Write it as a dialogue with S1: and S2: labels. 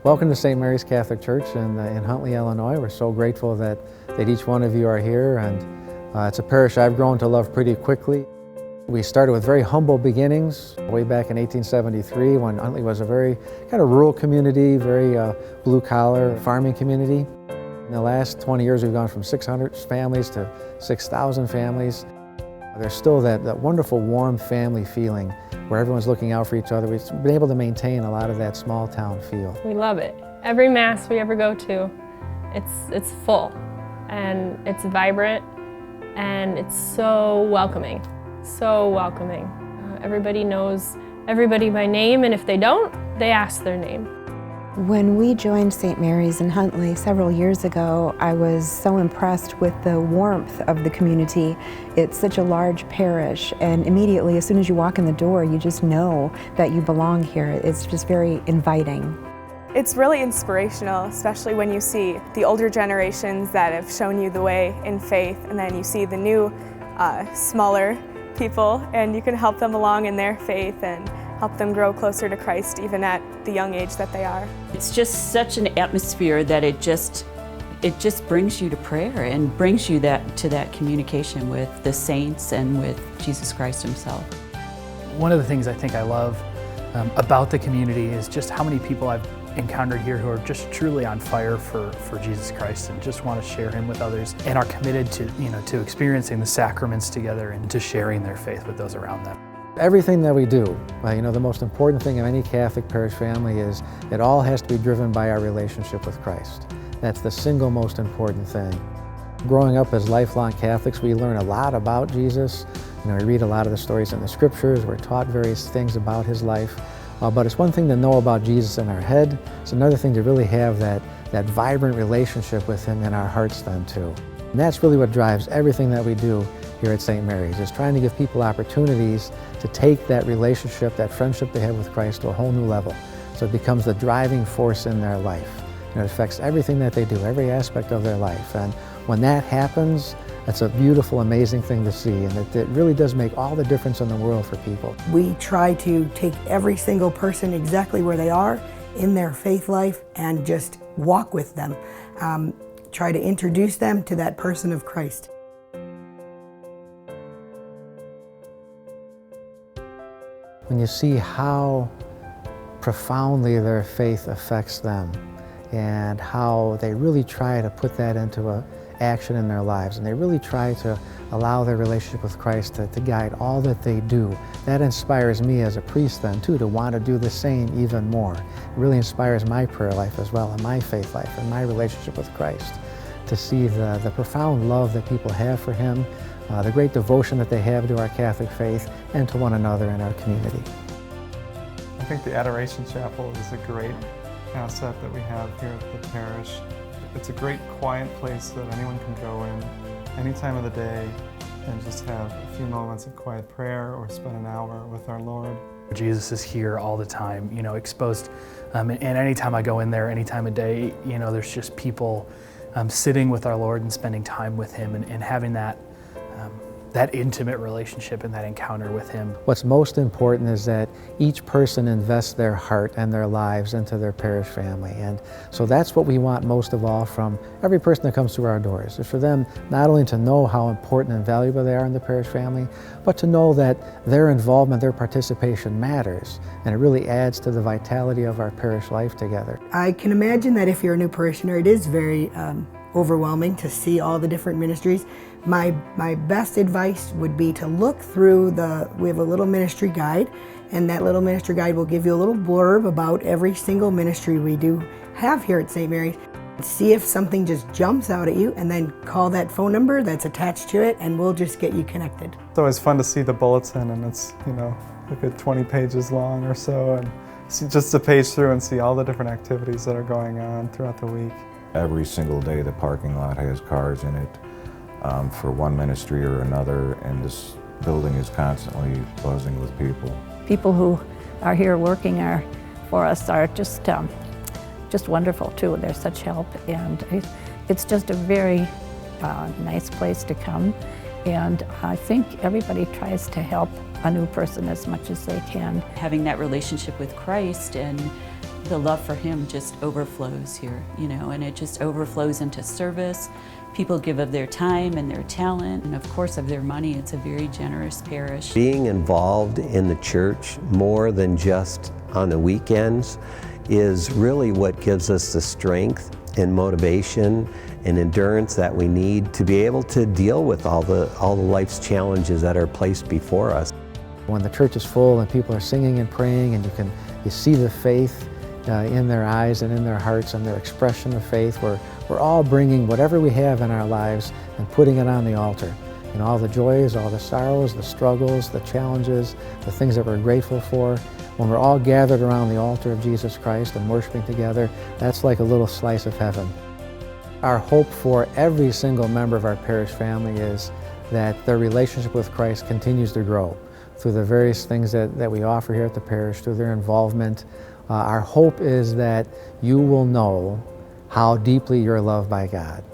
S1: Welcome to St. Mary's Catholic Church in Huntley, Illinois. We're so grateful that each one of you are here, and it's a parish I've grown to love pretty quickly. We started with very humble beginnings way back in 1873 when Huntley was a very kind of rural community, very blue-collar farming community. In the last 20 years we've gone from 600 families to 6,000 families. There's still that wonderful warm family feeling where everyone's looking out for each other. We've been able to maintain a lot of that small town feel.
S2: We love it. Every Mass we ever go to, it's full and it's vibrant and it's so welcoming, so welcoming. Everybody knows everybody by name, and if they don't, they ask their name.
S3: When we joined St. Mary's in Huntley several years ago, I was so impressed with the warmth of the community. It's such a large parish, and immediately, as soon as you walk in the door, you just know that you belong here. It's just very inviting.
S4: It's really inspirational, especially when you see the older generations that have shown you the way in faith, and then you see the new, smaller people, and you can help them along in their faith and help them grow closer to Christ even at the young age that they are.
S5: It's just such an atmosphere that it just brings you to prayer and brings you to that communication with the saints and with Jesus Christ himself.
S6: One of the things I think I love about the community is just how many people I've encountered here who are just truly on fire for Jesus Christ and just want to share him with others and are committed to experiencing the sacraments together and to sharing their faith with those around them.
S1: Everything that we do, the most important thing of any Catholic parish family is it all has to be driven by our relationship with Christ. That's the single most important thing. Growing up as lifelong Catholics, we learn a lot about Jesus. We read a lot of the stories in the scriptures, we're taught various things about his life. But it's one thing to know about Jesus in our head, it's another thing to really have that vibrant relationship with him in our hearts then too. And that's really what drives everything that we do here at St. Mary's, is trying to give people opportunities to take that relationship, that friendship they have with Christ to a whole new level. So it becomes the driving force in their life. It affects everything that they do, every aspect of their life. And when that happens, that's a beautiful, amazing thing to see, and it really does make all the difference in the world for people.
S7: We try to take every single person exactly where they are in their faith life and just walk with them. Try to introduce them to that person of Christ.
S1: When you see how profoundly their faith affects them and how they really try to put that into action in their lives, and they really try to allow their relationship with Christ to guide all that they do, that inspires me as a priest then too to want to do the same even more. It really inspires my prayer life as well, and my faith life, and my relationship with Christ, to see the profound love that people have for him, the great devotion that they have to our Catholic faith and to one another in our community.
S8: I think the Adoration Chapel is a great asset that we have here at the parish. It's a great quiet place that anyone can go in any time of the day and just have a few moments of quiet prayer or spend an hour with our Lord.
S6: Jesus is here all the time, exposed, and anytime I go in there, any time of day, there's just people sitting with our Lord and spending time with him and having that intimate relationship and that encounter with him.
S1: What's most important is that each person invests their heart and their lives into their parish family. And so that's what we want most of all from every person that comes through our doors, is for them not only to know how important and valuable they are in the parish family, but to know that their involvement, their participation matters, and it really adds to the vitality of our parish life together.
S7: I can imagine that if you're a new parishioner, it is very overwhelming to see all the different ministries. My best advice would be to look through we have a little ministry guide, and that little ministry guide will give you a little blurb about every single ministry we do have here at St. Mary's. See if something just jumps out at you, and then call that phone number that's attached to it, and we'll just get you connected.
S8: It's always fun to see the bulletin, and it's, a good 20 pages long or so, and see just a page through and see all the different activities that are going on throughout the week.
S9: Every single day the parking lot has cars in it for one ministry or another, and this building is constantly buzzing with people.
S10: People who are here working for us are just wonderful too. They're such help, and it's just a very nice place to come. And I think everybody tries to help a new person as much as they can.
S5: Having that relationship with Christ and the love for Him just overflows here, you know, and it just overflows into service. People give of their time and their talent, and of course of their money. It's a very generous parish.
S11: Being involved in the church more than just on the weekends is really what gives us the strength and motivation and endurance that we need to be able to deal with all the life's challenges that are placed before us.
S1: When the church is full and people are singing and praying, and you see the faith in their eyes and in their hearts and their expression of faith, we're all bringing whatever we have in our lives and putting it on the altar. And all the joys, all the sorrows, the struggles, the challenges, the things that we're grateful for, when we're all gathered around the altar of Jesus Christ and worshiping together, that's like a little slice of heaven. Our hope for every single member of our parish family is that their relationship with Christ continues to grow through the various things that we offer here at the parish, through their involvement. Our hope is that you will know how deeply you're loved by God.